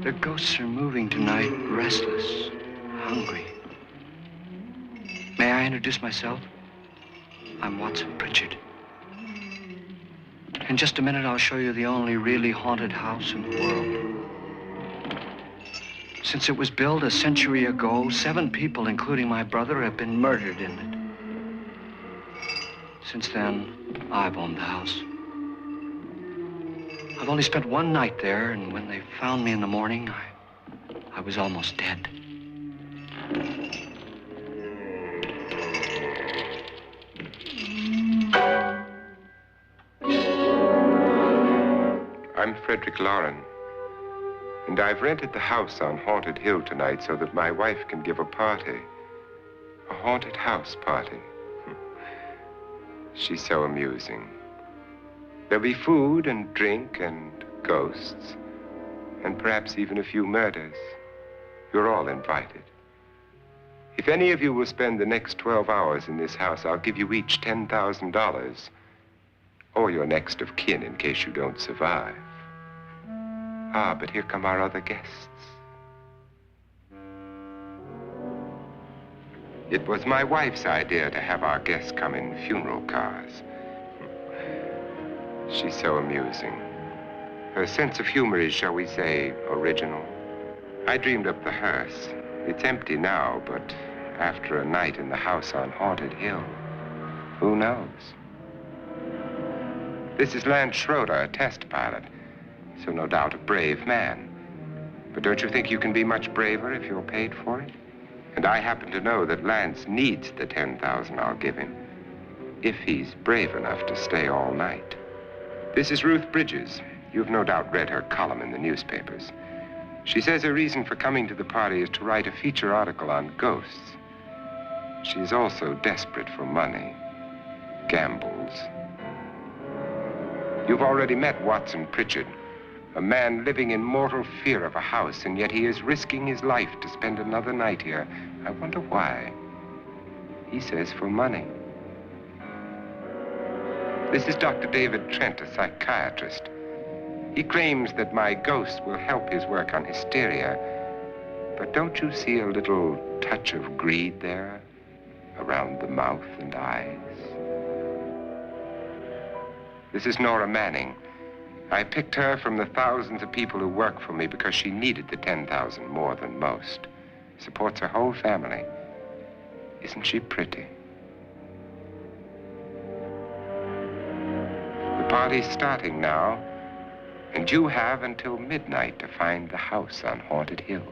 The ghosts are moving tonight, restless, hungry. May I introduce myself? I'm Watson Pritchard. In just a minute, I'll show you the only really haunted house in the world. Since it was built a century ago, 7 people, including my brother, have been murdered in it. Since then, I've owned the house. I've only spent 1 night there, and when they found me in the morning, I was almost dead. I'm Frederick Loren, and I've rented the house on Haunted Hill tonight so that my wife can give a party. A haunted house party. She's so amusing. There'll be food and drink and ghosts, and perhaps even a few murders. You're all invited. If any of you will spend the next 12 hours in this house, I'll give you each $10,000, or your next of kin in case you don't survive. Ah, but here come our other guests. It was my wife's idea to have our guests come in funeral cars. She's so amusing. Her sense of humor is, shall we say, original. I dreamed up the hearse. It's empty now, but after a night in the house on Haunted Hill, who knows? This is Lance Schroeder, a test pilot, so no doubt a brave man. But don't you think you can be much braver if you're paid for it? And I happen to know that Lance needs the $10,000 I'll give him, if he's brave enough to stay all night. This is Ruth Bridges. You've no doubt read her column in the newspapers. She says her reason for coming to the party is to write a feature article on ghosts. She's also desperate for money, gambles. You've already met Watson Pritchard, a man living in mortal fear of a house, and yet he is risking his life to spend another night here. I wonder why. He says for money. This is Dr. David Trent, a psychiatrist. He claims that my ghost will help his work on hysteria. But don't you see a little touch of greed there around the mouth and eyes? This is Nora Manning. I picked her from the thousands of people who work for me because she needed the $10,000 more than most. Supports her whole family. Isn't she pretty? The party's starting now, and you have until midnight to find the house on Haunted Hill.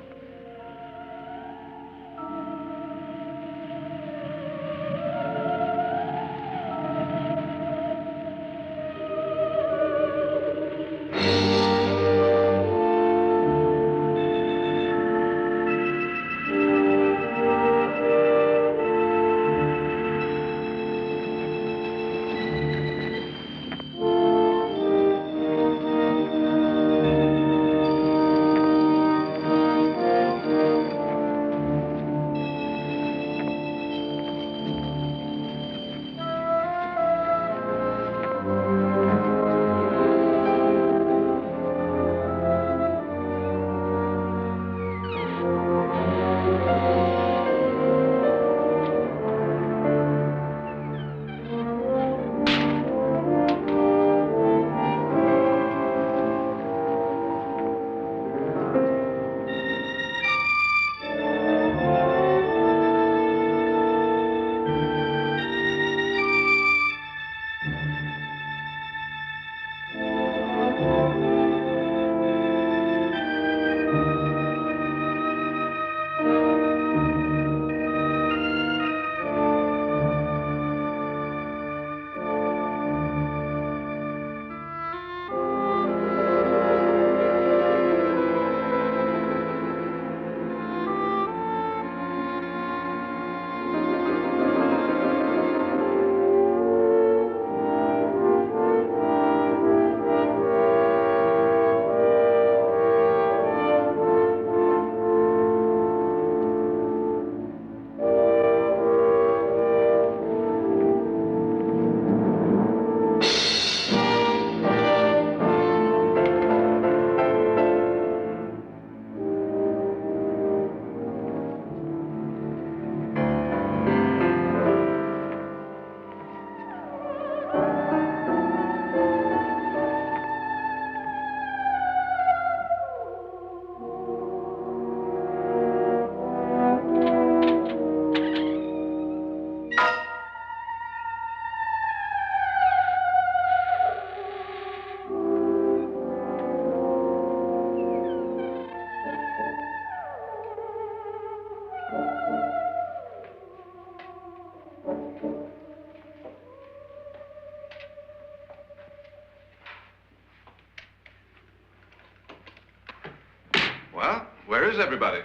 Well, where is everybody?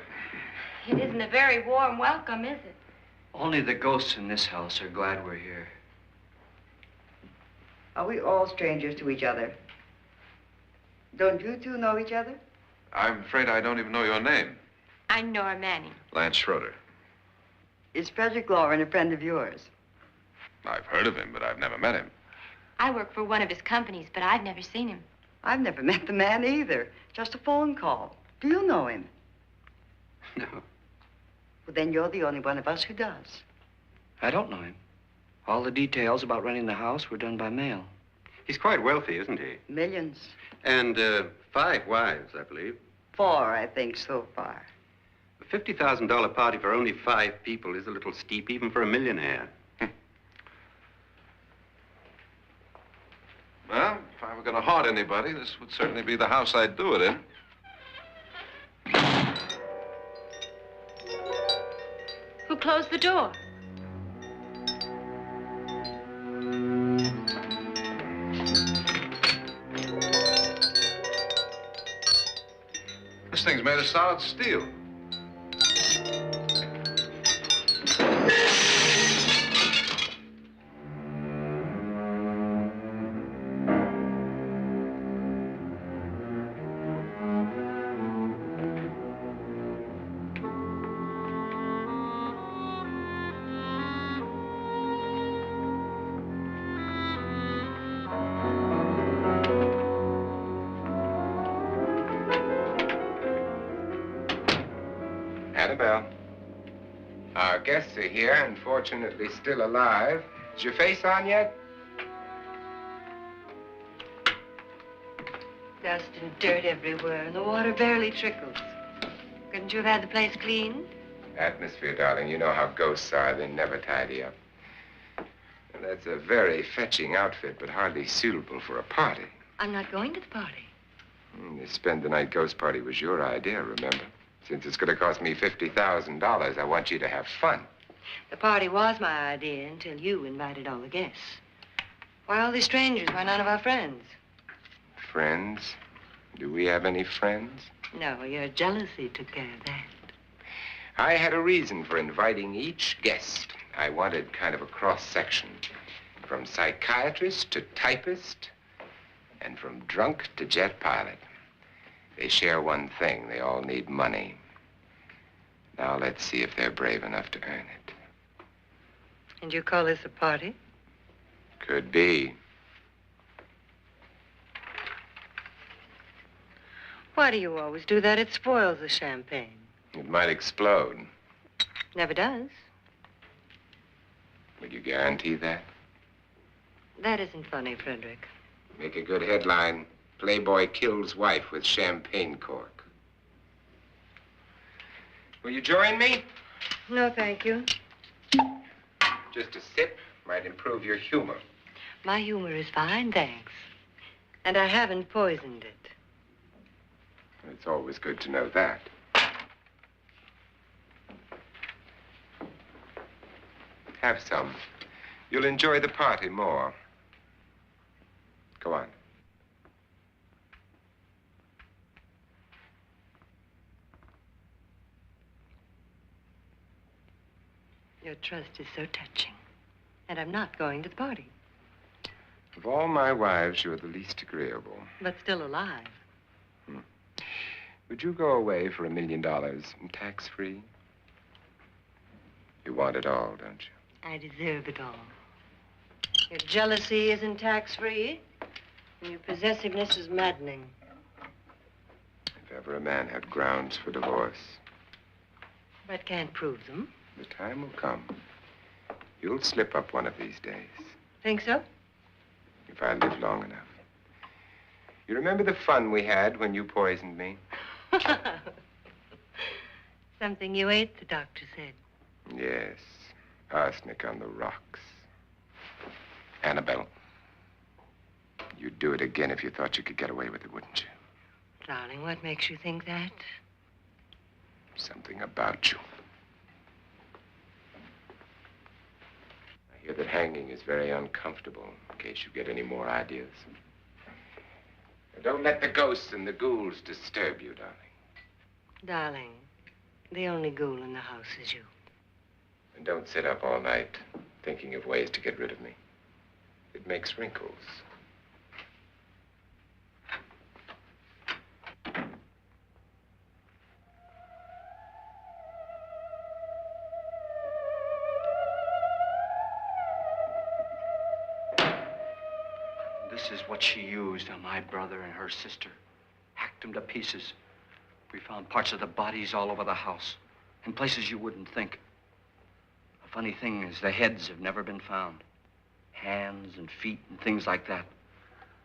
It isn't a very warm welcome, is it? Only the ghosts in this house are glad we're here. Are we all strangers to each other? Don't you two know each other? I'm afraid I don't even know your name. I'm Nora Manning. Lance Schroeder. Is Frederick Loren a friend of yours? I've heard of him, but I've never met him. I work for one of his companies, but I've never seen him. I've never met the man either. Just a phone call. Do you know him? No, Well, then you're the only one of us who does. I don't know him. All the details about renting the house were done by mail. He's quite wealthy, isn't he? Millions. And 5 wives, I believe. 4, I think, so far. A $50,000 party for only 5 people is a little steep, even for a millionaire. Well, if I were going to haunt anybody, this would certainly be the house I'd do it in. Who closed the door? This thing's made of solid steel. Annabelle, our guests are here, unfortunately still alive. Is your face on yet? Dust and dirt everywhere, and the water barely trickles. Couldn't you have had the place cleaned? Atmosphere, darling. You know how ghosts are. They never tidy up. And that's a very fetching outfit, but hardly suitable for a party. I'm not going to the party. The spend-the-night ghost party was your idea, remember? Since it's going to cost me $50,000, I want you to have fun. The party was my idea until you invited all the guests. Why all these strangers? Why none of our friends? Friends? Do we have any friends? No, your jealousy took care of that. I had a reason for inviting each guest. I wanted kind of a cross-section. From psychiatrist to typist, and from drunk to jet pilot. They share one thing. They all need money. Now let's see if they're brave enough to earn it. And you call this a party? Could be. Why do you always do that? It spoils the champagne. It might explode. Never does. Would you guarantee that? That isn't funny, Frederick. Make a good headline. Playboy kills wife with champagne cork. Will you join me? No, thank you. Just a sip might improve your humor. My humor is fine, thanks. And I haven't poisoned it. It's always good to know that. Have some. You'll enjoy the party more. Go on. Your trust is so touching. And I'm not going to the party. Of all my wives, you're the least agreeable. But still alive. Would you go away for $1 million tax-free? You want it all, don't you? I deserve it all. Your jealousy isn't tax-free. And your possessiveness is maddening. If ever a man had grounds for divorce, But can't prove them. the time will come. You'll slip up one of these days. Think so? If I live long enough. You remember the fun we had when you poisoned me? Something you ate, the doctor said. Yes. Arsenic on the rocks. Annabelle, you'd do it again if you thought you could get away with it, wouldn't you? Darling, what makes you think that? Something about you. I hear that hanging is very uncomfortable, in case you get any more ideas. Now, don't let the ghosts and the ghouls disturb you, darling. Darling, the only ghoul in the house is you. And don't sit up all night thinking of ways to get rid of me. It makes wrinkles. This is what she used on my brother and her sister. Hacked them to pieces. We found parts of the bodies all over the house, in places you wouldn't think. The funny thing is the heads have never been found. Hands and feet and things like that.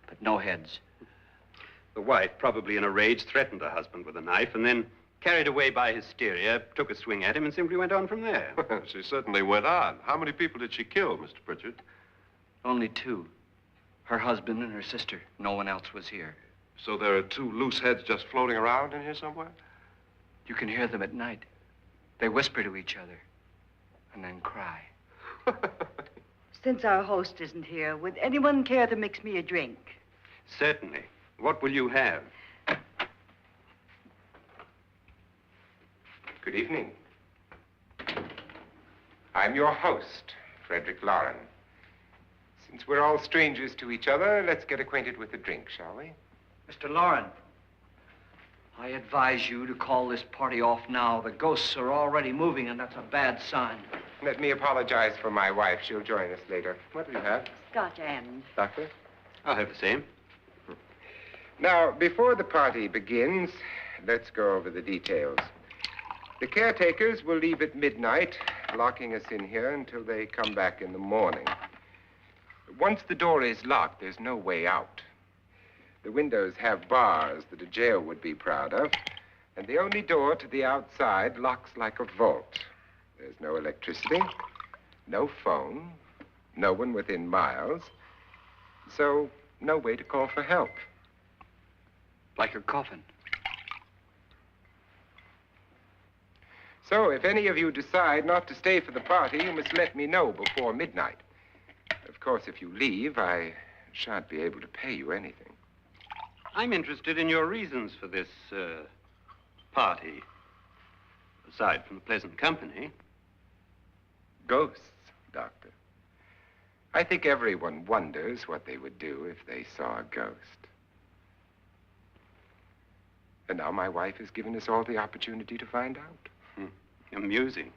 But no heads. The wife, probably in a rage, threatened her husband with a knife and then, carried away by hysteria, took a swing at him and simply went on from there. She certainly went on. How many people did she kill, Mr. Pritchard? Only two. Her husband and her sister. No one else was here. So there are two loose heads just floating around in here somewhere? You can hear them at night. They whisper to each other and then cry. Since our host isn't here, would anyone care to mix me a drink? Certainly. What will you have? Good evening. I'm your host, Frederick Loren. Since we're all strangers to each other, let's get acquainted with a drink, shall we? Mr. Loren, I advise you to call this party off now. The ghosts are already moving, and that's a bad sign. Let me apologize for my wife. She'll join us later. What will you have? Scotch and. Doctor? I'll have the same. Now, before the party begins, let's go over the details. The caretakers will leave at midnight, locking us in here until they come back in the morning. Once the door is locked, there's no way out. The windows have bars that a jail would be proud of, and the only door to the outside locks like a vault. There's no electricity, no phone, no one within miles, so no way to call for help. Like a coffin. So if any of you decide not to stay for the party, you must let me know before midnight. Of course, if you leave, I shan't be able to pay you anything. I'm interested in your reasons for this, party. Aside from the pleasant company. Ghosts, Doctor. I think everyone wonders what they would do if they saw a ghost. And now my wife has given us all the opportunity to find out. Amusing.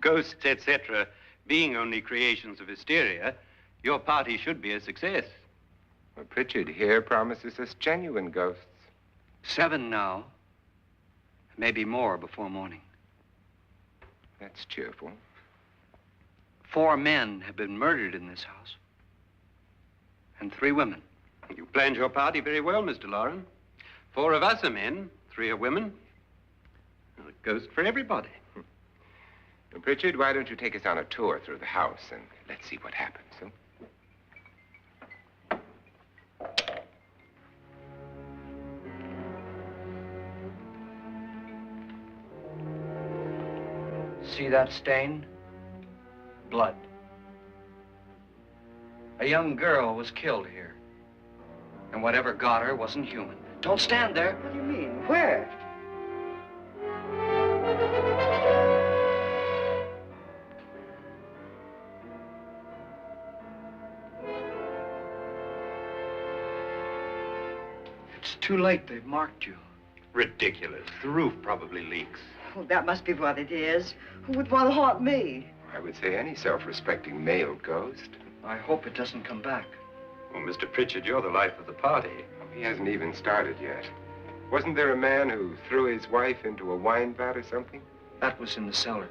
Ghosts, etc., being only creations of hysteria, your party should be a success. Well, Pritchard here promises us genuine ghosts. 7 now. Maybe more before morning. That's cheerful. 4 men have been murdered in this house. And 3 women. You planned your party very well, Mr. Loren. 4 of us are men, 3 are women. A ghost for everybody. Well, Pritchard, why don't you take us on a tour through the house and let's see what happens, huh? See that stain? Blood. A young girl was killed here. And whatever got her wasn't human. Don't stand there. What do you mean? Where? It's too late. They've marked you. Ridiculous. The roof probably leaks. Oh, that must be what it is. Who would want to haunt me? I would say any self-respecting male ghost. I hope it doesn't come back. Well, Mr. Pritchard, you're the life of the party. He hasn't even started yet. Wasn't there a man who threw his wife into a wine vat or something? That was in the cellar.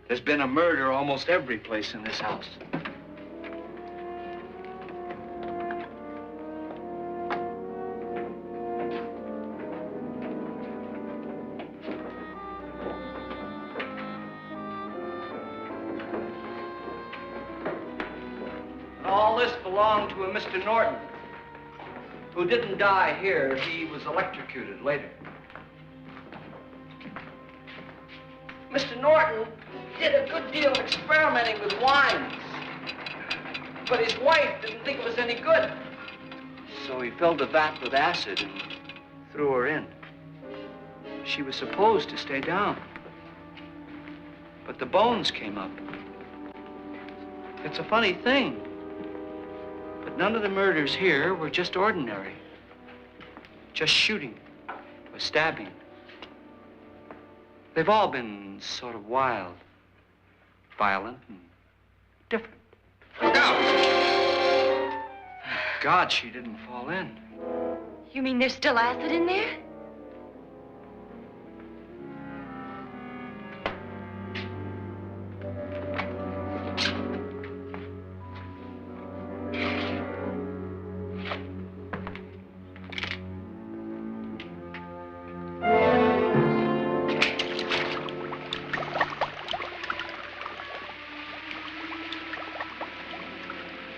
There's been a murder almost every place in this house. All this belonged to a Mr. Norton, who didn't die here. He was electrocuted later. Mr. Norton did a good deal of experimenting with wines, but his wife didn't think it was any good. So he filled the vat with acid and threw her in. She was supposed to stay down. But the bones came up. It's a funny thing. But none of the murders here were just ordinary. Just shooting or stabbing. They've all been sort of wild, violent, and different. Look out! God, she didn't fall in. You mean there's still acid in there?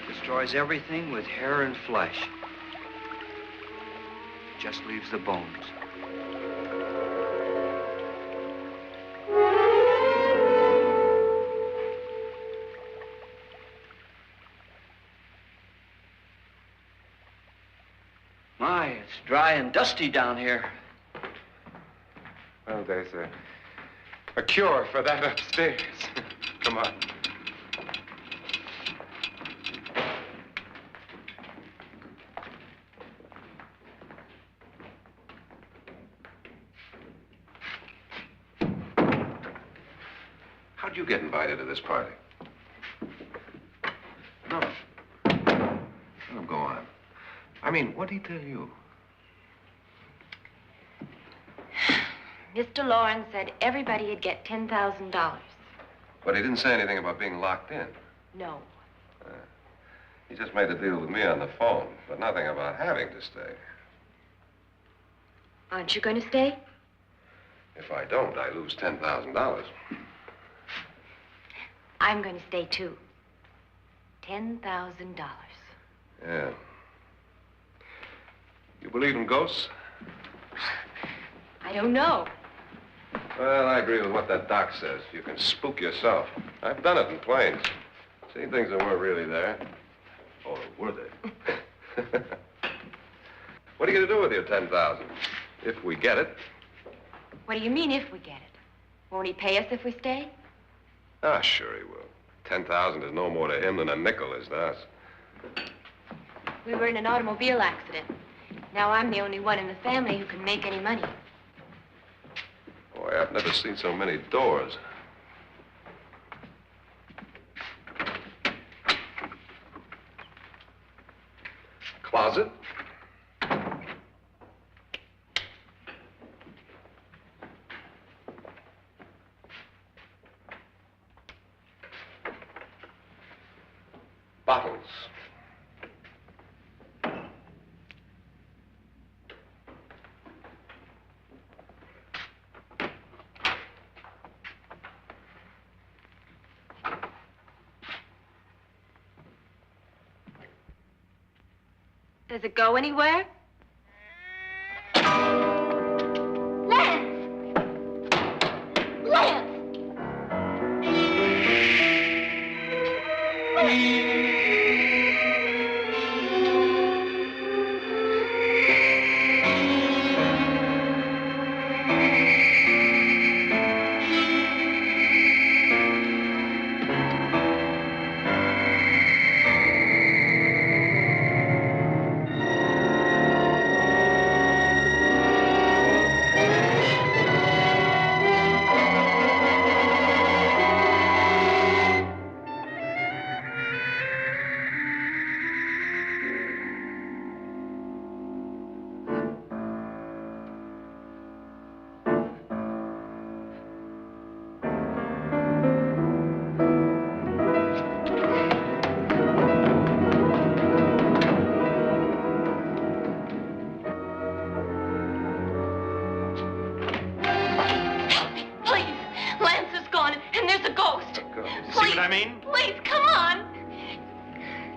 Destroys everything with hair and flesh. Just leaves the bones. My, it's dry and dusty down here. Well, there's a cure for that upstairs. Come on. How'd you get invited to this party? No. Oh, go on. I mean, what'd he tell you? Mr. Loren said everybody'd get $10,000. But he didn't say anything about being locked in. No. He just made a deal with me on the phone, but nothing about having to stay. Aren't you going to stay? If I don't, I lose $10,000. I'm going to stay, too. $10,000. Yeah. You believe in ghosts? I don't know. Well, I agree with what that doc says. You can spook yourself. I've done it in planes. Seen things that weren't really there. Or were they? What are you going to do with your $10,000? If we get it. What do you mean, if we get it? Won't he pay us if we stay? Ah, sure he will. 10,000 is no more to him than a nickel is to us. We were in an automobile accident. Now I'm the only one in the family who can make any money. Boy, I've never seen so many doors. Closet. Bottles. Does it go anywhere? Lance! Lance!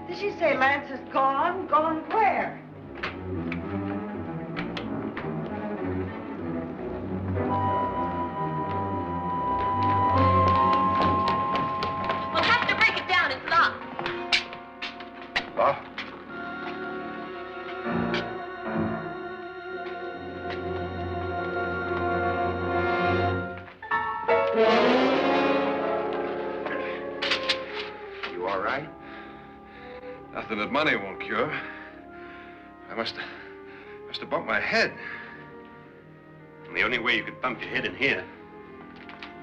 Did she say Lance is gone? Gone where? We'll have to break it down. It's locked. Locked? nothing that money won't cure. I must have bumped my head. And the only way you could bump your head in here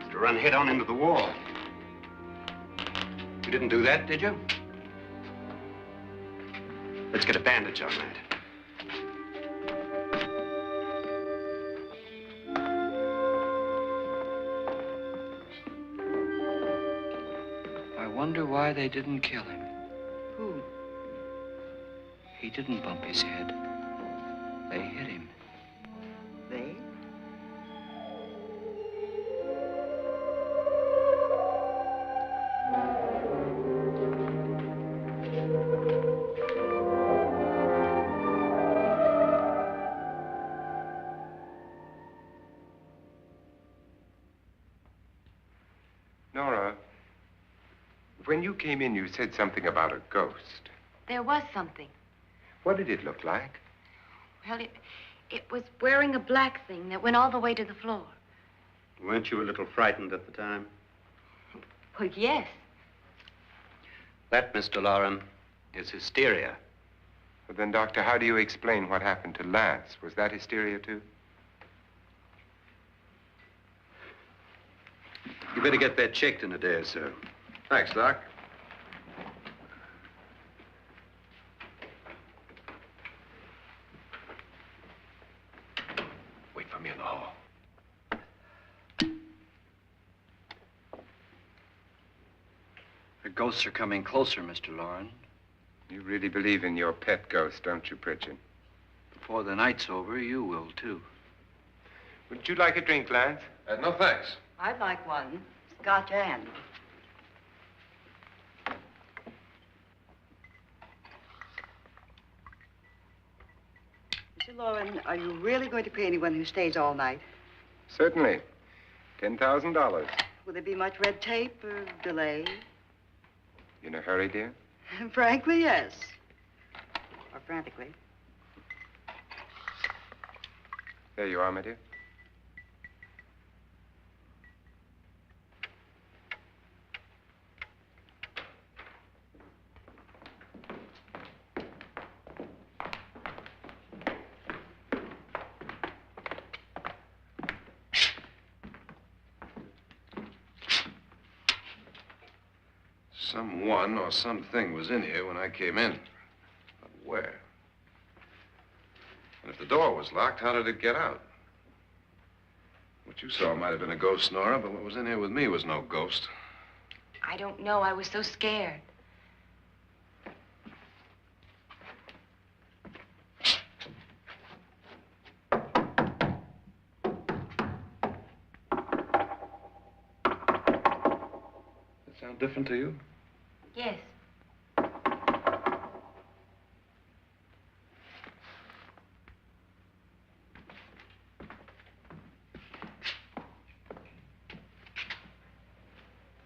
is to run head on into the wall. You didn't do that, did you? Let's get a bandage on that. I wonder why they didn't kill him. Who? He didn't bump his head. They hit him. They? Nora, when you came in, you said something about a ghost. There was something. What did it look like? Well, it was wearing a black thing that went all the way to the floor. Weren't you a little frightened at the time? Well, yes. That, Mr. Loren, is hysteria. Well, then, Doctor, how do you explain what happened to Lance? Was that hysteria, too? You better get that checked in a day or so. Thanks, Doc. Wait for me in the hall. The ghosts are coming closer, Mr. Loren. You really believe in your pet ghost, don't you, Pritchard? Before the night's over, you will, too. Would you like a drink, Lance? No, thanks. I'd like one. Scotch and. Mr. Loren, are you really going to pay anyone who stays all night? Certainly. $10,000. Will there be much red tape or delay? In a hurry, dear? Frankly, yes. Or frantically. There you are, my dear. Someone or something was in here when I came in. But where? And if the door was locked, how did it get out? What you saw might have been a ghost, Nora, but what was in here with me was no ghost. I don't know. I was so scared. Does it sound different to you? Yes.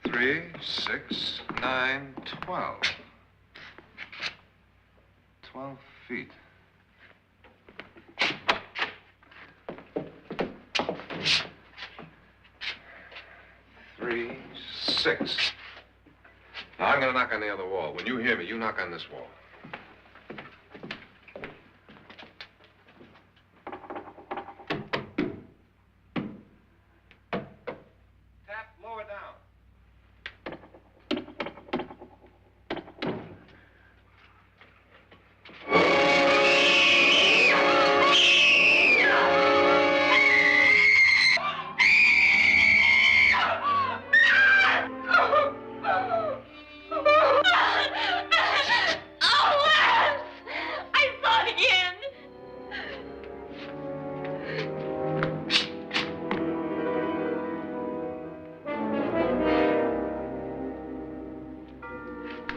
Three, 6, 9, 12. 12 feet. Three, 6. Now, I'm going to knock on the other wall. When you hear me, you knock on this wall. Tap lower down.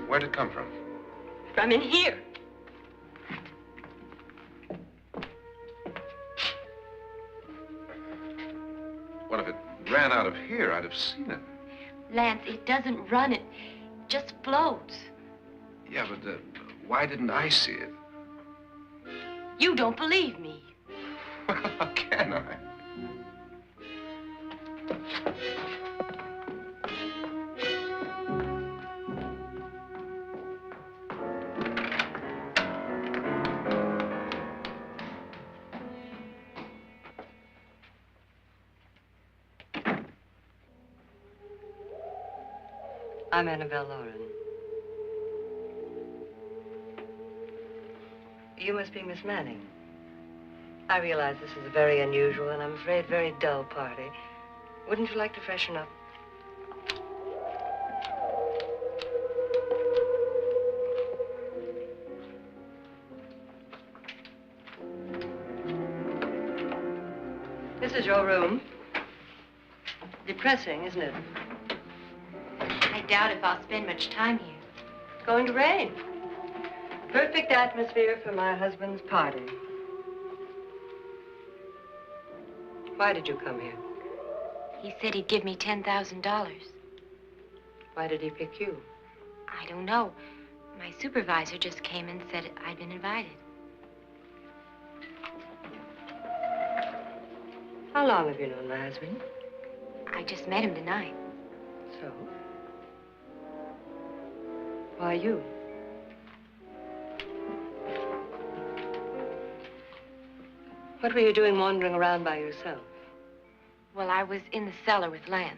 Where'd it come from? From in here. What if it ran out of here? I'd have seen it. Lance, it doesn't run. It just floats. Yeah, but why didn't I see it? You don't believe me. How can I? I'm Annabelle Loren. You must be Miss Manning. I realize this is a very unusual and I'm afraid very dull party. Wouldn't you like to freshen up? This is your room. Depressing, isn't it? I doubt if I'll spend much time here. It's going to rain. Perfect atmosphere for my husband's party. Why did you come here? He said he'd give me $10,000. Why did he pick you? I don't know. My supervisor just came and said I'd been invited. How long have you known my husband? I just met him tonight. So? Why you? What were you doing wandering around by yourself? Well, I was in the cellar with Lance,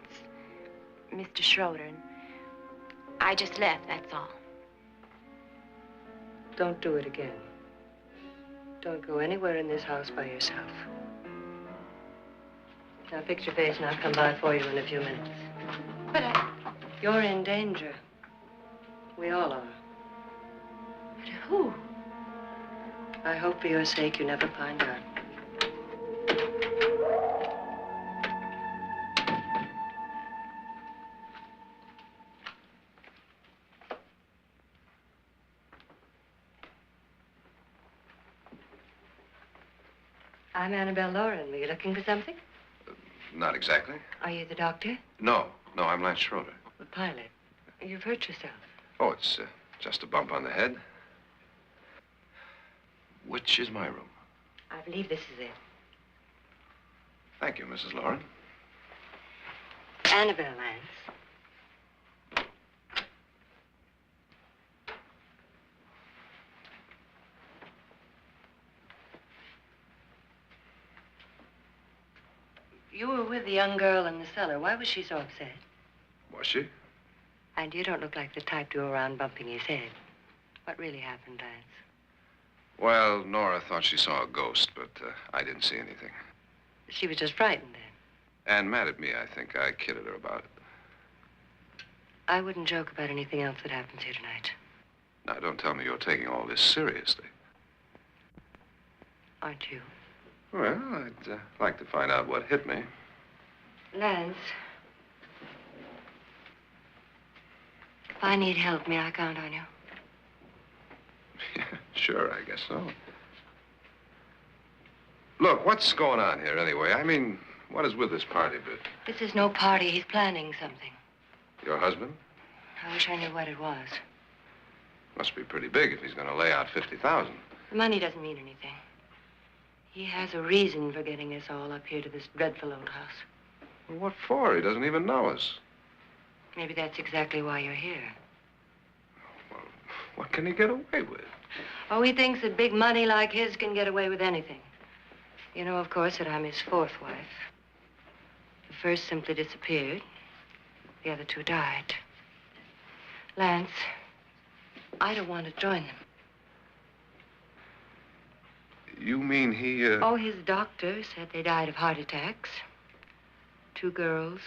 Mr. Schroeder, and I just left, that's all. Don't do it again. Don't go anywhere in this house by yourself. Now fix your face and I'll come by for you in a few minutes. But You're in danger. We all are. But who? I hope for your sake you never find out. I'm Annabelle Loren. Were you looking for something? Not exactly. Are you the doctor? No, I'm Lance Schroeder. The pilot. You've hurt yourself. Oh, it's just a bump on the head. Which is my room? I believe this is it. Thank you, Mrs. Loren. Annabelle, Lance. You were with the young girl in the cellar. Why was she so upset? Was she? And you don't look like the type to go around bumping his head. What really happened, Lance? Well, Nora thought she saw a ghost, but I didn't see anything. She was just frightened then. And mad at me, I think. I kidded her about it. I wouldn't joke about anything else that happens here tonight. Now, don't tell me you're taking all this seriously. Aren't you? Well, I'd like to find out what hit me. Lance. If I need help, may I count on you? Yeah, sure, I guess so. Look, what's going on here anyway? I mean, what is with this party bit? This is no party. He's planning something. Your husband? I wish I knew what it was. Must be pretty big if he's going to lay out 50,000. The money doesn't mean anything. He has a reason for getting us all up here to this dreadful old house. Well, what for? He doesn't even know us. Maybe that's exactly why you're here. Well, what can he get away with? Oh, he thinks that big money like his can get away with anything. You know, of course, that I'm his fourth wife. The first simply disappeared. The other two died. Lance, I don't want to join them. You mean he, Oh, his doctor said they died of heart attacks. 2 girls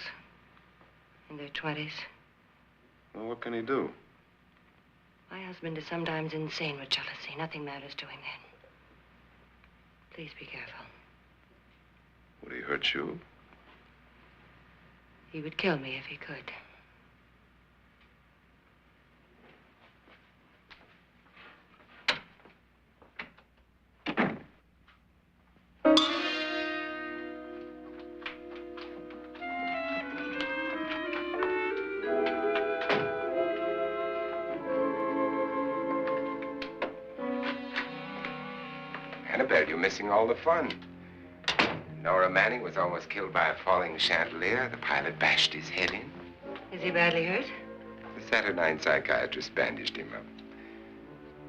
in their 20s. Well, what can he do? My husband is sometimes insane with jealousy. Nothing matters to him then. Please be careful. Would he hurt you? He would kill me if he could. Annabelle, you're missing all the fun. Nora Manning was almost killed by a falling chandelier. The pilot bashed his head in. Is he badly hurt? The Saturnine psychiatrist bandaged him up.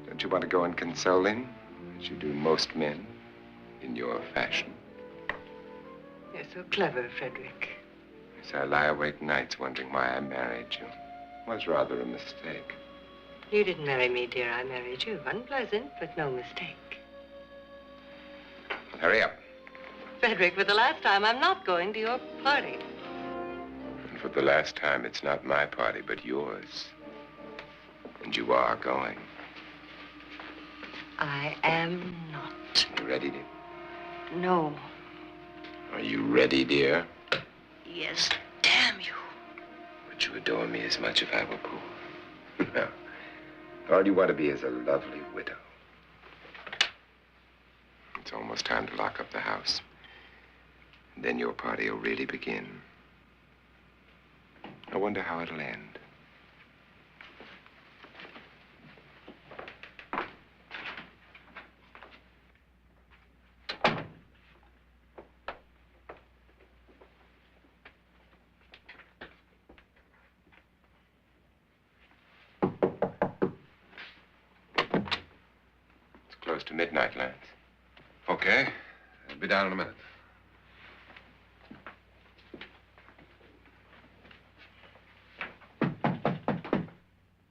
Don't you want to go and console him, as you do most men, in your fashion? You're so clever, Frederick. So I lie awake nights wondering why I married you. was rather a mistake. You didn't marry me, dear. I married you. Unpleasant, but no mistake. Hurry up. Frederick, for the last time, I'm not going to your party. And for the last time, it's not my party, but yours. And you are going. I am not. You ready, dear? No. Are you ready, dear? Yes, damn you. Would you adore me as much if I were poor? No. All you want to be is a lovely widow. It's almost time to lock up the house. And then your party will really begin. I wonder how it'll end. It's close to midnight, Lance. Okay. I'll be down in a minute.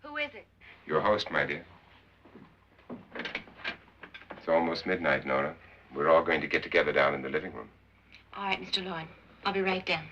Who is it? Your host, my dear. It's almost midnight, Nora. We're all going to get together down in the living room. All right, Mr. Loren. I'll be right down.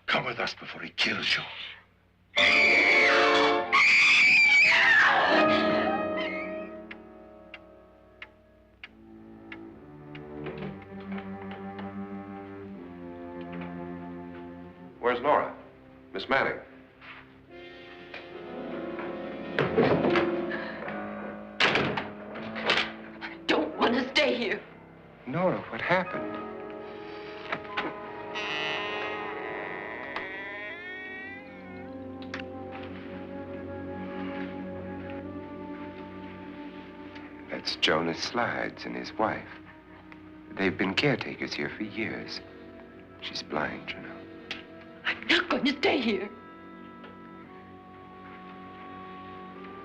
Come with us before he kills you. Where's Laura? Miss Manning? I don't want to stay here. Nora, what happened? That's Jonas Slides and his wife. They've been caretakers here for years. She's blind, you know. I'm not going to stay here.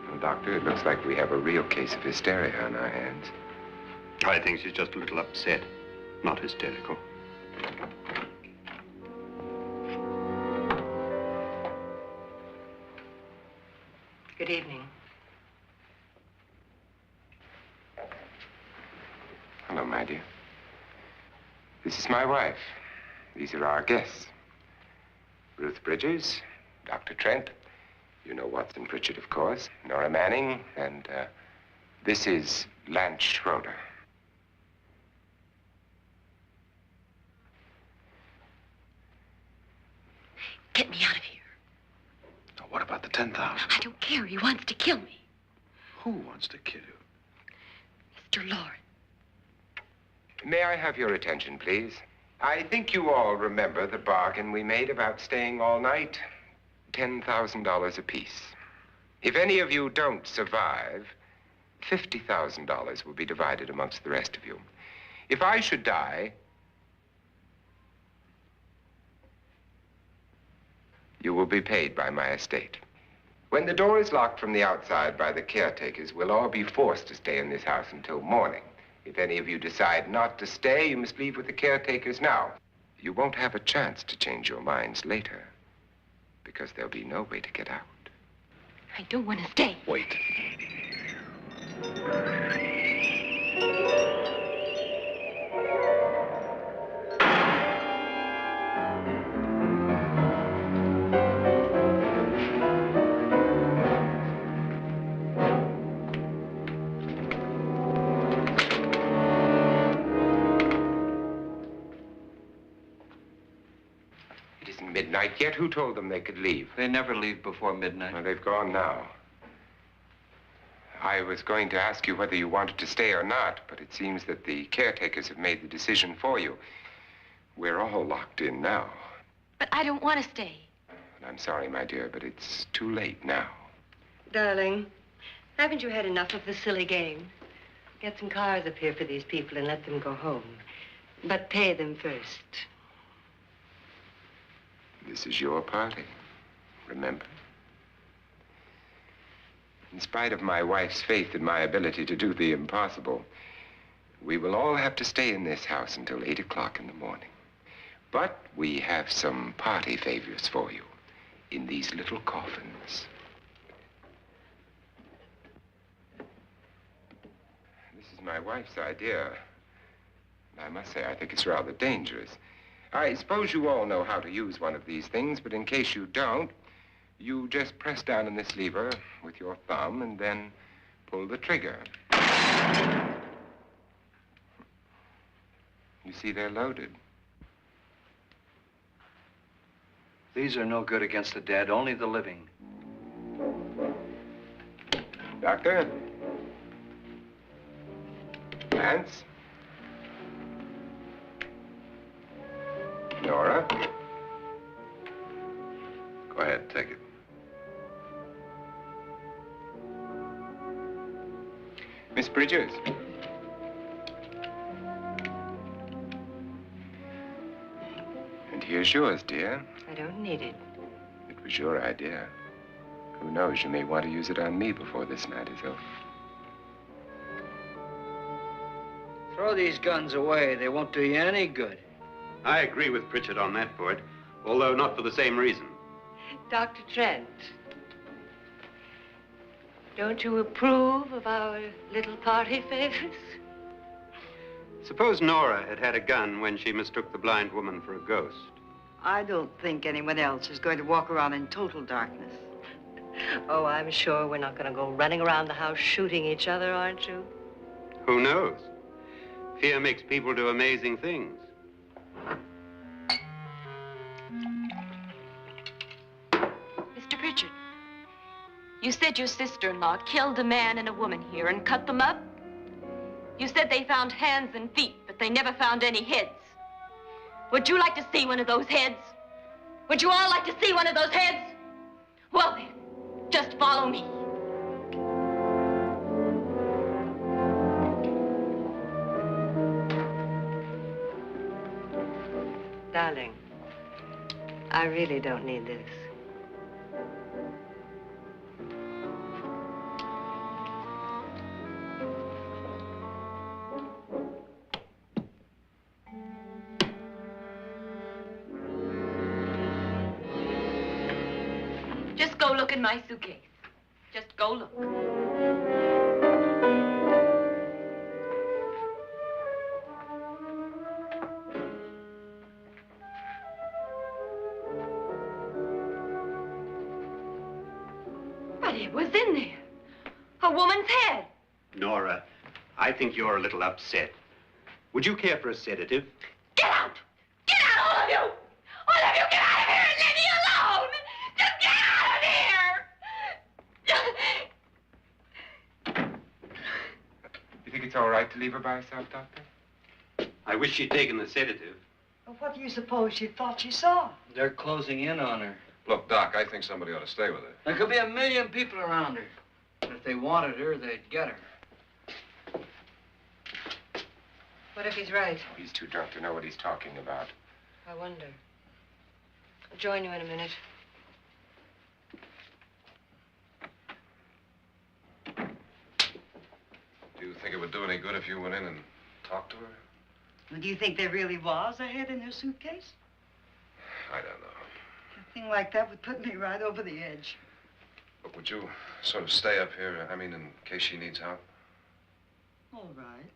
Well, Doctor, it looks like we have a real case of hysteria on our hands. I think she's just a little upset, not hysterical. Good evening. Hello, my dear. This is my wife. These are our guests. Ruth Bridges, Dr. Trent. You know Watson Pritchard, of course. Nora Manning, and this is Lance Schroeder. Get me out of here. Now, what about the 10,000? I don't care. He wants to kill me. Who wants to kill you? Mr. Loren. May I have your attention, please? I think you all remember the bargain we made about staying all night. $10,000 apiece. If any of you don't survive, $50,000 will be divided amongst the rest of you. If I should die, you will be paid by my estate. When the door is locked from the outside by the caretakers, we'll all be forced to stay in this house until morning. If any of you decide not to stay, you must leave with the caretakers now. You won't have a chance to change your minds later, because there'll be no way to get out. I don't want to stay. Wait. isn't midnight yet. Who told them they could leave? They never leave before midnight. Well, they've gone now. I was going to ask you whether you wanted to stay or not, but it seems that the caretakers have made the decision for you. We're all locked in now. But I don't want to stay. And I'm sorry, my dear, but it's too late now. Darling, haven't you had enough of the silly game? Get some cars up here for these people and let them go home. But pay them first. This is your party, remember? In spite of my wife's faith in my ability to do the impossible, we will all have to stay in this house until 8 o'clock in the morning. But we have some party favors for you in these little coffins. This is my wife's idea. And I must say, I think it's rather dangerous. I suppose you all know how to use one of these things, but in case you don't, you just press down on this lever with your thumb and then pull the trigger. You see, they're loaded. These are no good against the dead, only the living. Doctor? Lance? Nora? Go ahead, take it. Miss Bridges? And here's yours, dear. I don't need it. It was your idea. Who knows, you may want to use it on me before this night is over. Throw these guns away. They won't do you any good. I agree with Pritchard on that point, although not for the same reason. Dr. Trent, don't you approve of our little party favors? Suppose Nora had had a gun when she mistook the blind woman for a ghost. I don't think anyone else is going to walk around in total darkness. Oh, I'm sure we're not going to go running around the house shooting each other, aren't you? Who knows? Fear makes people do amazing things. Mr. Pritchard, you said your sister-in-law killed a man and a woman here and cut them up? You said they found hands and feet, but they never found any heads. Would you like to see one of those heads? Would you all like to see one of those heads? Well then, just follow me. Darling, I really don't need this. Just go look in my suitcase. Just go look. But it was in there. A woman's head. Nora, I think you're a little upset. Would you care for a sedative? Get out! Get out, all of you! All of you, get out of here and leave me alone! Just get out of here! You think it's all right to leave her by herself, Doctor? I wish she'd taken the sedative. Well, what do you suppose she thought she saw? They're closing in on her. Look, Doc, I think somebody ought to stay with her. There could be 1,000,000 people around her. But if they wanted her, they'd get her. What if he's right? He's too drunk to know what he's talking about. I wonder. I'll join you in a minute. Do you think it would do any good if you went in and talked to her? Well, do you think there really was a head in her suitcase? I don't know. A thing like that would put me right over the edge. But would you sort of stay up here, I mean, in case she needs help? All right.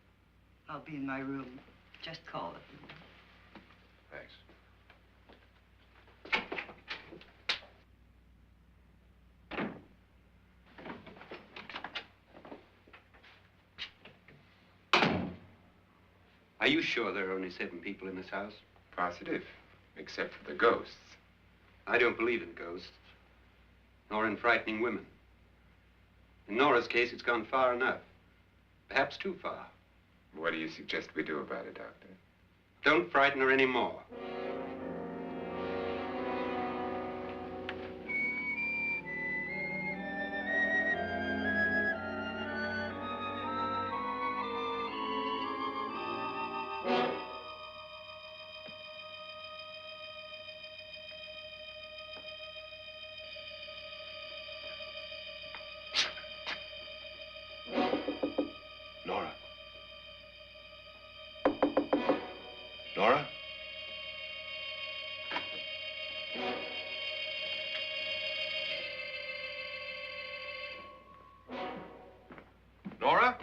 I'll be in my room. Just call it. Thanks. Are you sure there are only 7 people in this house? Positive, except for the ghosts. I don't believe in ghosts, nor in frightening women. In Nora's case, it's gone far enough. Perhaps too far. What do you suggest we do about it, Doctor? Don't frighten her anymore. Nora? Nora? Nora?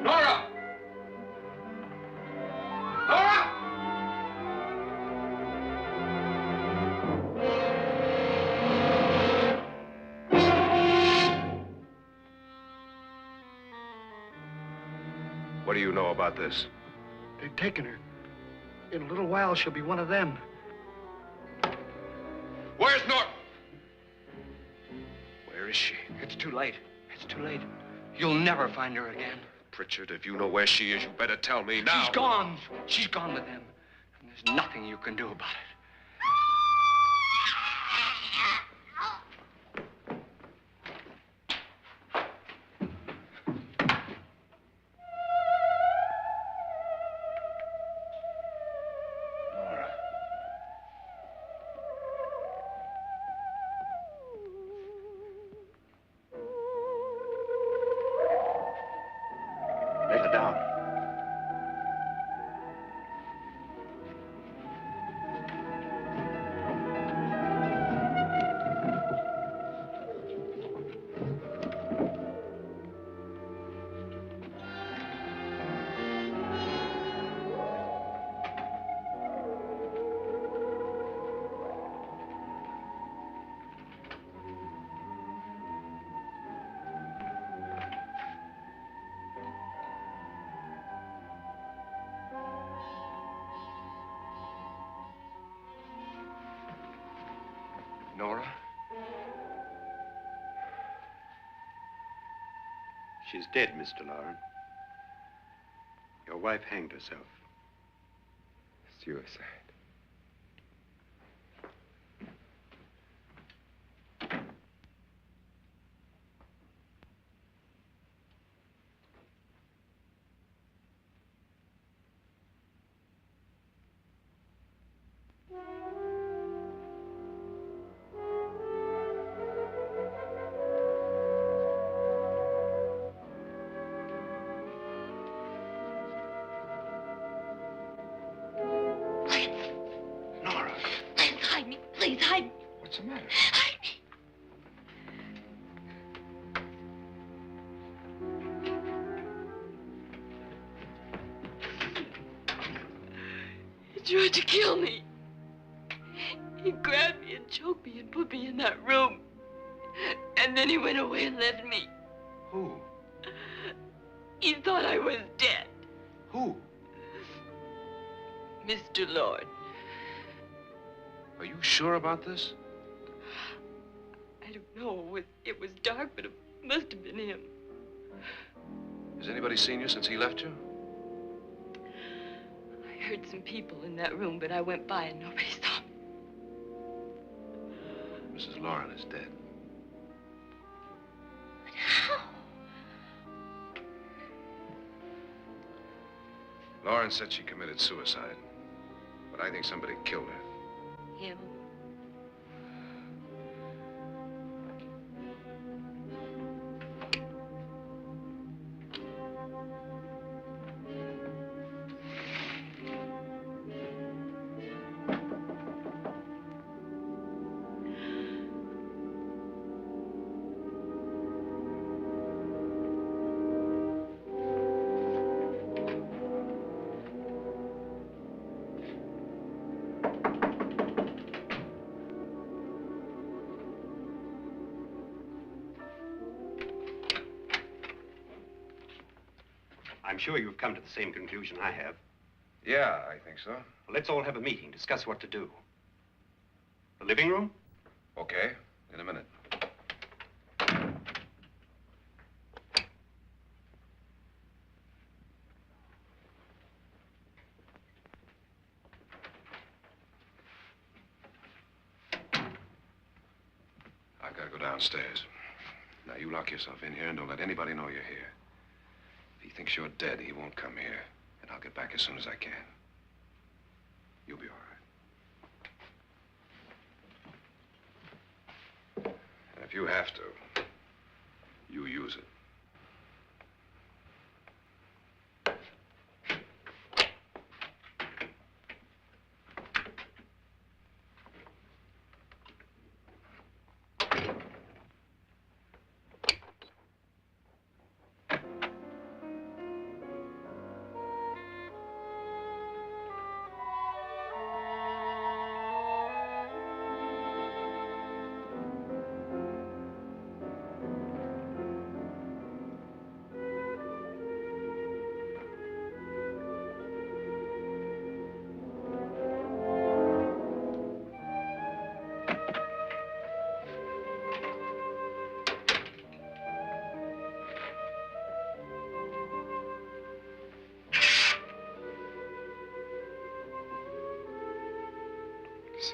Nora! Nora! What do you know about this? They've taken her. In a little while, she'll be one of them. Where's Nora? Where is she? It's too late. It's too late. You'll never find her again. Pritchard, if you know where she is, you better tell me now. She's gone. She's gone with them. And there's nothing you can do about it. Nora. Lay her down. Nora? She's dead, Mr. Loren. Your wife hanged herself. Suicide. Nora, Please hide me. Please hide me. what's the matter? Hide me. He tried to kill me. He grabbed me and choked me and put me in that room. And then he went away and left me. Who? He thought I was dead. Who? Mr. Lord. Are you sure about this? I don't know. It was dark, but it must have been him. Has anybody seen you since he left you? I heard some people in that room, but I went by and nobody saw me. Mrs. Loren is dead. But how? Loren said she committed suicide, but I think somebody killed her. Him? I'm sure you've come to the same conclusion I have. Yeah, I think so. Well, let's all have a meeting, discuss what to do. The living room? Okay, in a minute. I've got to go downstairs. Now, you lock yourself in here and don't let anybody know you're here. If he thinks you're dead, he won't come here. And I'll get back as soon as I can. You'll be all right. And if you have to, you use it.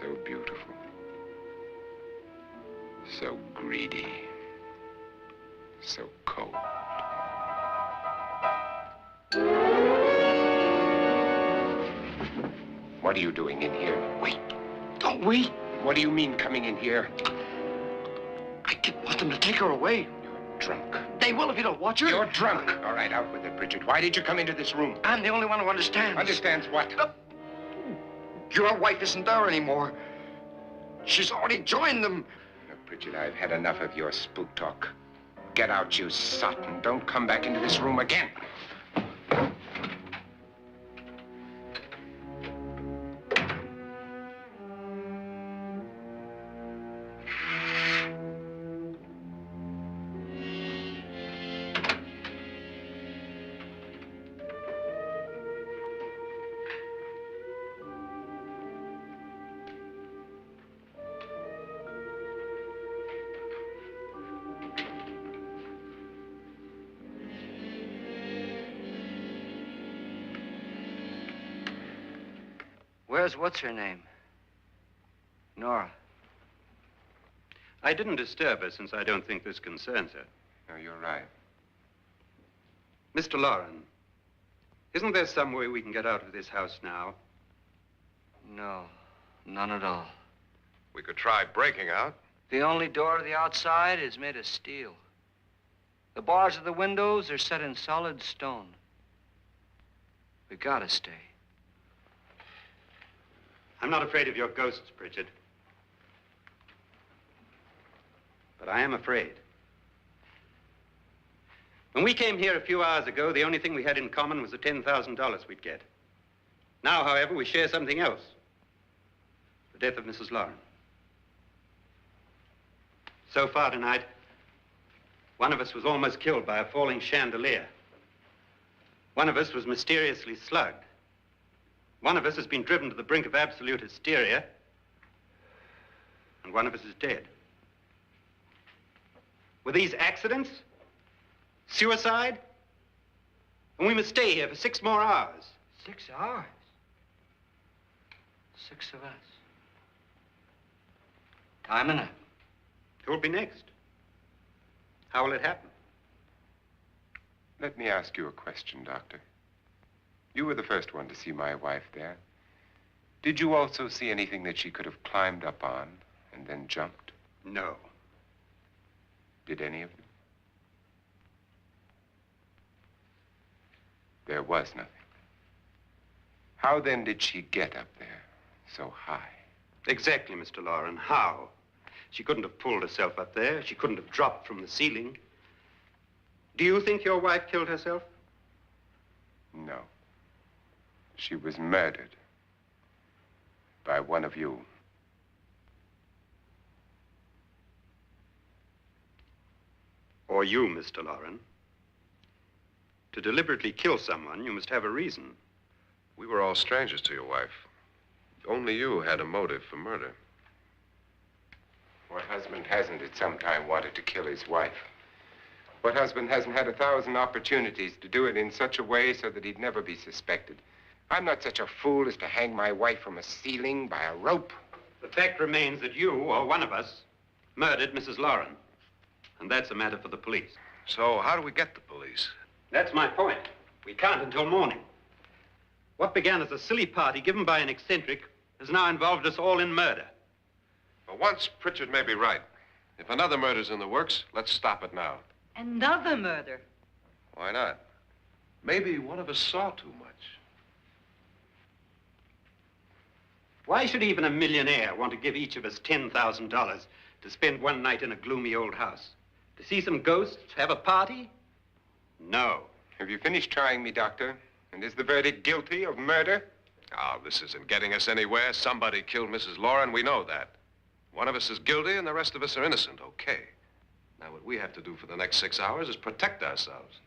So beautiful. So greedy. So cold. What are you doing in here? Wait. Don't wait. What do you mean coming in here? I didn't want them to take her away. You're drunk. They will if you don't watch her. You're drunk. All right, out with it, Bridget. Why did you come into this room? I'm the only one who understands. Understands what? Your wife isn't there anymore. She's already joined them. Look, Bridget, I've had enough of your spook talk. Get out, you sot, and don't come back into this room again. Where's what's-her-name? Nora. I didn't disturb her since I don't think this concerns her. No, you're right. Mr. Loren, isn't there some way we can get out of this house now? No, none at all. We could try breaking out. The only door to the outside is made of steel. The bars of the windows are set in solid stone. We gotta stay. I'm not afraid of your ghosts, Bridget. But I am afraid. When we came here a few hours ago, the only thing we had in common was the $10,000 we'd get. Now, however, we share something else. The death of Mrs. Loren. So far tonight, one of us was almost killed by a falling chandelier. One of us was mysteriously slugged. One of us has been driven to the brink of absolute hysteria, and one of us is dead. Were these accidents? Suicide? And we must stay here for 6 more hours. 6 hours? 6 of us. Time enough. Who will be next? How will it happen? Let me ask you a question, Doctor. You were the first one to see my wife there. Did you also see anything that she could have climbed up on and then jumped? No. Did any of you? There was nothing. How then did she get up there so high? Exactly, Mr. Loren. How? She couldn't have pulled herself up there. She couldn't have dropped from the ceiling. Do you think your wife killed herself? No. She was murdered by one of you. Or you, Mr. Loren. To deliberately kill someone, you must have a reason. We were all strangers to your wife. Only you had a motive for murder. What husband hasn't at some time wanted to kill his wife? What husband hasn't had 1,000 opportunities to do it in such a way so that he'd never be suspected? I'm not such a fool as to hang my wife from a ceiling by a rope. The fact remains that you, or one of us, murdered Mrs. Loren. And that's a matter for the police. So how do we get the police? That's my point. We can't until morning. What began as a silly party given by an eccentric has now involved us all in murder. For once, Pritchard may be right. If another murder's in the works, let's stop it now. Another murder? Why not? Maybe one of us saw too much. Why should even a millionaire want to give each of us $10,000 to spend one night in a gloomy old house? To see some ghosts, have a party? No. Have you finished trying me, Doctor? And is the verdict guilty of murder? Oh, this isn't getting us anywhere. Somebody killed Mrs. Loren, we know that. One of us is guilty and the rest of us are innocent, okay. Now, what we have to do for the next 6 hours is protect ourselves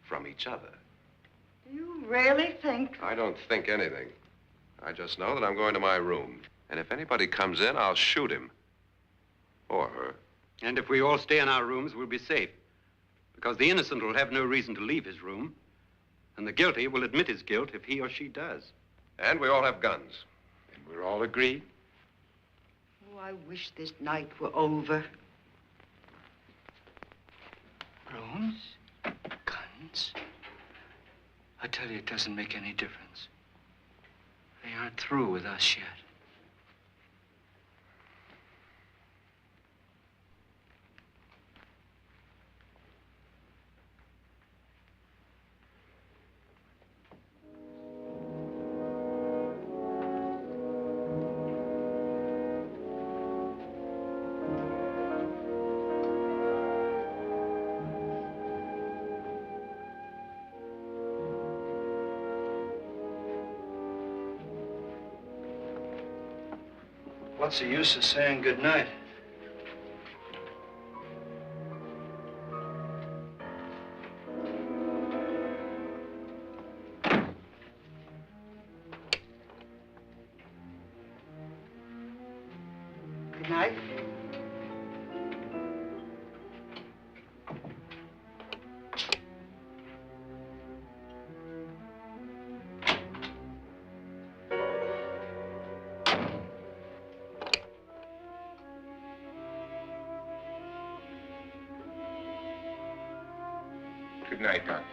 from each other. You really think? I don't think anything. I just know that I'm going to my room. And if anybody comes in, I'll shoot him. Or her. And if we all stay in our rooms, we'll be safe. Because the innocent will have no reason to leave his room. And the guilty will admit his guilt if he or she does. And we all have guns. And we're all agreed? Oh, I wish this night were over. Rooms? Guns? I tell you, it doesn't make any difference. They aren't through with us yet. What's the use of saying goodnight? Good night. Good night, Doctor.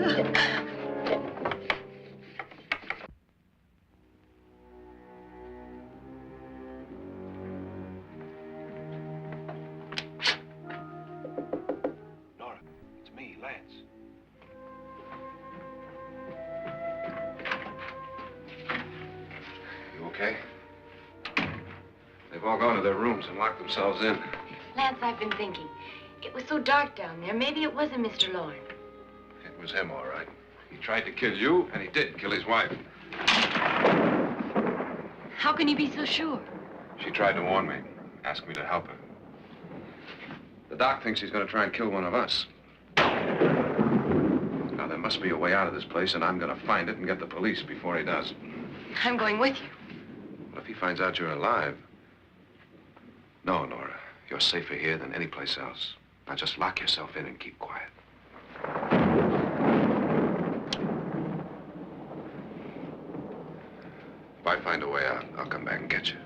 Nora, it's me, Lance. You okay? They've all gone to their rooms and locked themselves in. Lance, I've been thinking. It was so dark down there. Maybe it wasn't Mr. Loren. It was him, all right. He tried to kill you, and he did kill his wife. How can you be so sure? She tried to warn me, asked me to help her. The doc thinks he's going to try and kill one of us. Now, there must be a way out of this place, and I'm going to find it and get the police before he does. I'm going with you. What if he finds out you're alive? No, Nora. You're safer here than any place else. Now just lock yourself in and keep quiet. If I find a way out, I'll come back and get you.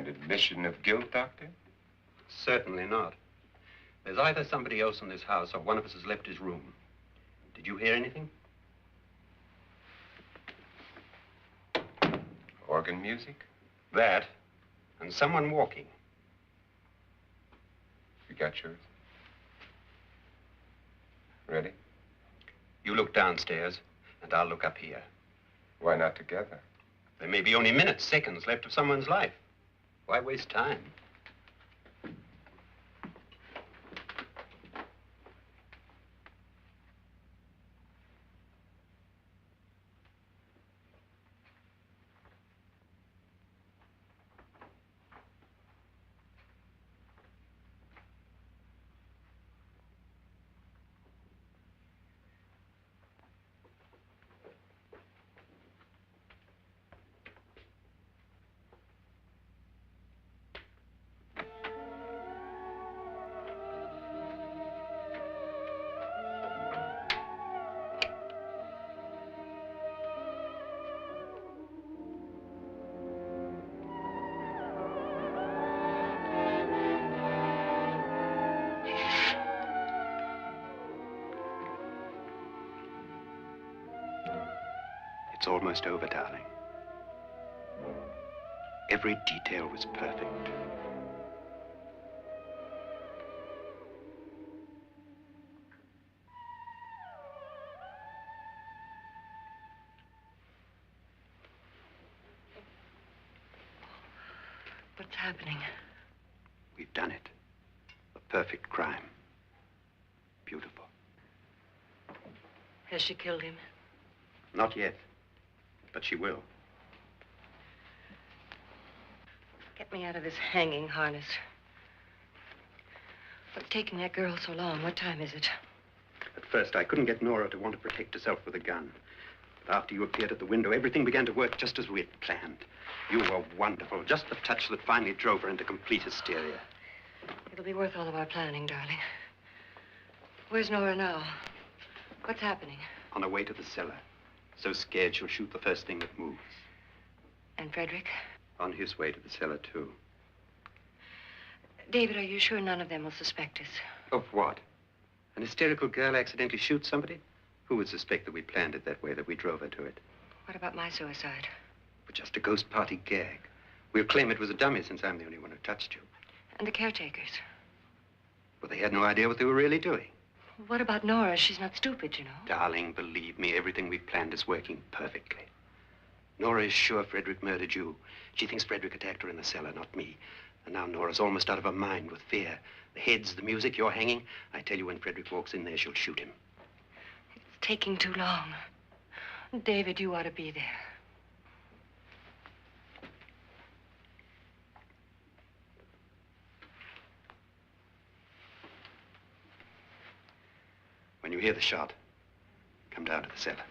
An admission of guilt, Doctor? Certainly not. There's either somebody else in this house or one of us has left his room. Did you hear anything? Organ music? That, and someone walking. You got yours? Ready? You look downstairs, and I'll look up here. Why not together? There may be only minutes, seconds left of someone's life. Why waste time? It's almost over, darling. Every detail was perfect. What's happening? We've done it. A perfect crime. Beautiful. Has she killed him? Not yet, but she will. Get me out of this hanging harness. What's taking that girl so long? What time is it? At first, I couldn't get Nora to want to protect herself with a gun. But after you appeared at the window, everything began to work just as we had planned. You were wonderful. Just the touch that finally drove her into complete hysteria. It'll be worth all of our planning, darling. Where's Nora now? What's happening? On her way to the cellar. So scared she'll shoot the first thing that moves. And Frederick? On his way to the cellar, too. David, are you sure none of them will suspect us? Of what? An hysterical girl accidentally shoots somebody? Who would suspect that we planned it that way, that we drove her to it? What about my suicide? But just a ghost party gag. We'll claim it was a dummy since I'm the only one who touched you. And the caretakers? But they had no idea what they were really doing. What about Nora? She's not stupid, you know. Darling, believe me, everything we've planned is working perfectly. Nora is sure Frederick murdered you. She thinks Frederick attacked her in the cellar, not me. And now Nora's almost out of her mind with fear. The heads, the music, you're hanging. I tell you, when Frederick walks in there, she'll shoot him. It's taking too long. David, you ought to be there. When you hear the shot, come down to the cellar.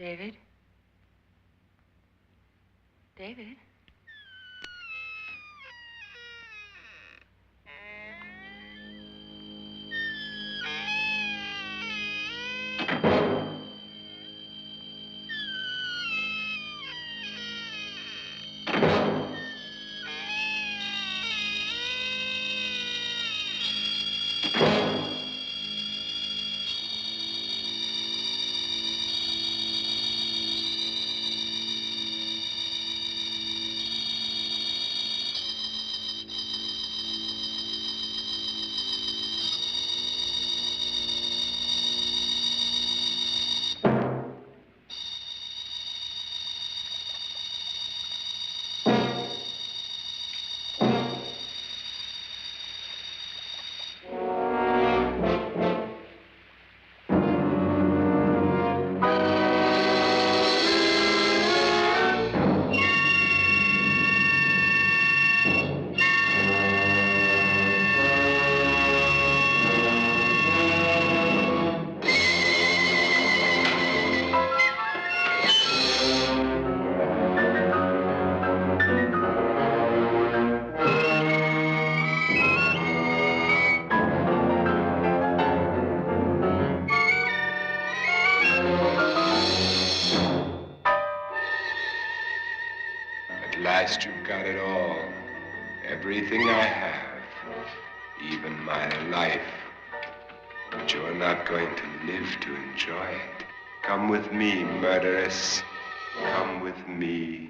David? David? At last you've got it all. Everything I have. Even my life. But you're not going to live to enjoy it. Come with me, murderess. Come with me.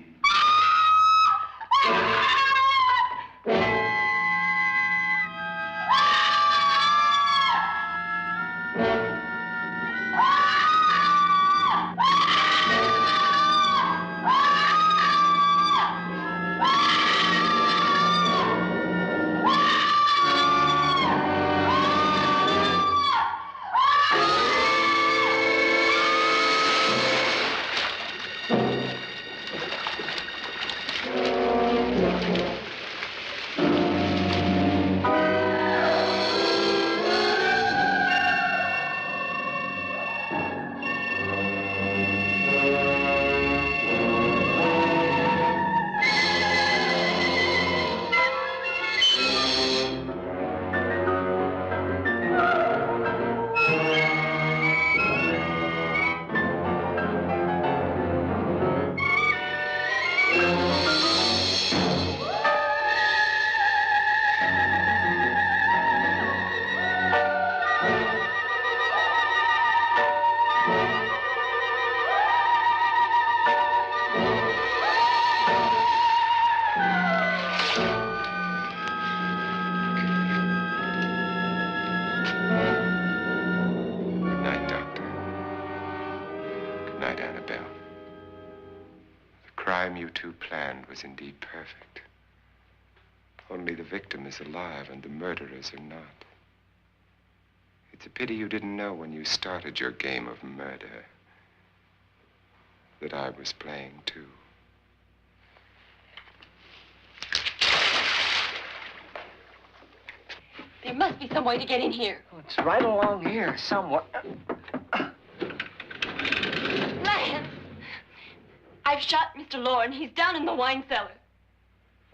Was indeed perfect. Only the victim is alive and the murderers are not. It's a pity you didn't know when you started your game of murder that I was playing too. There must be some way to get in here. Oh, it's right along here somewhere. Lance! I've shot Mr. Loren. He's down in the wine cellar.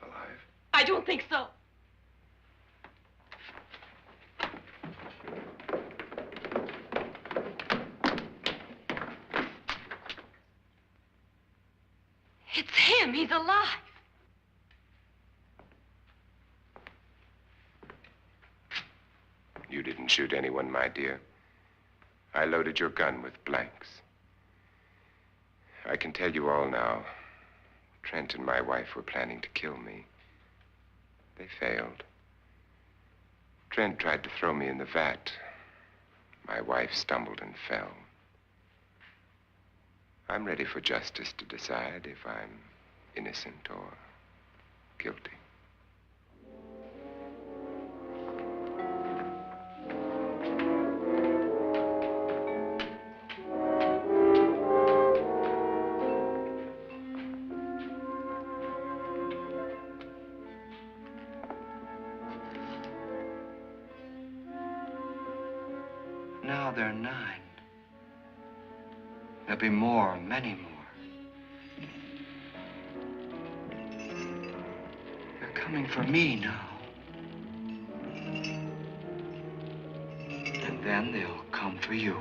Alive? I don't think so. It's him. He's alive. You didn't shoot anyone, my dear. I loaded your gun with blanks. I can tell you all now. Trent and my wife were planning to kill me. They failed. Trent tried to throw me in the vat. My wife stumbled and fell. I'm ready for justice to decide if I'm innocent or guilty. Now they're 9. There'll be more, many more. They're coming for me now. And then they'll come for you.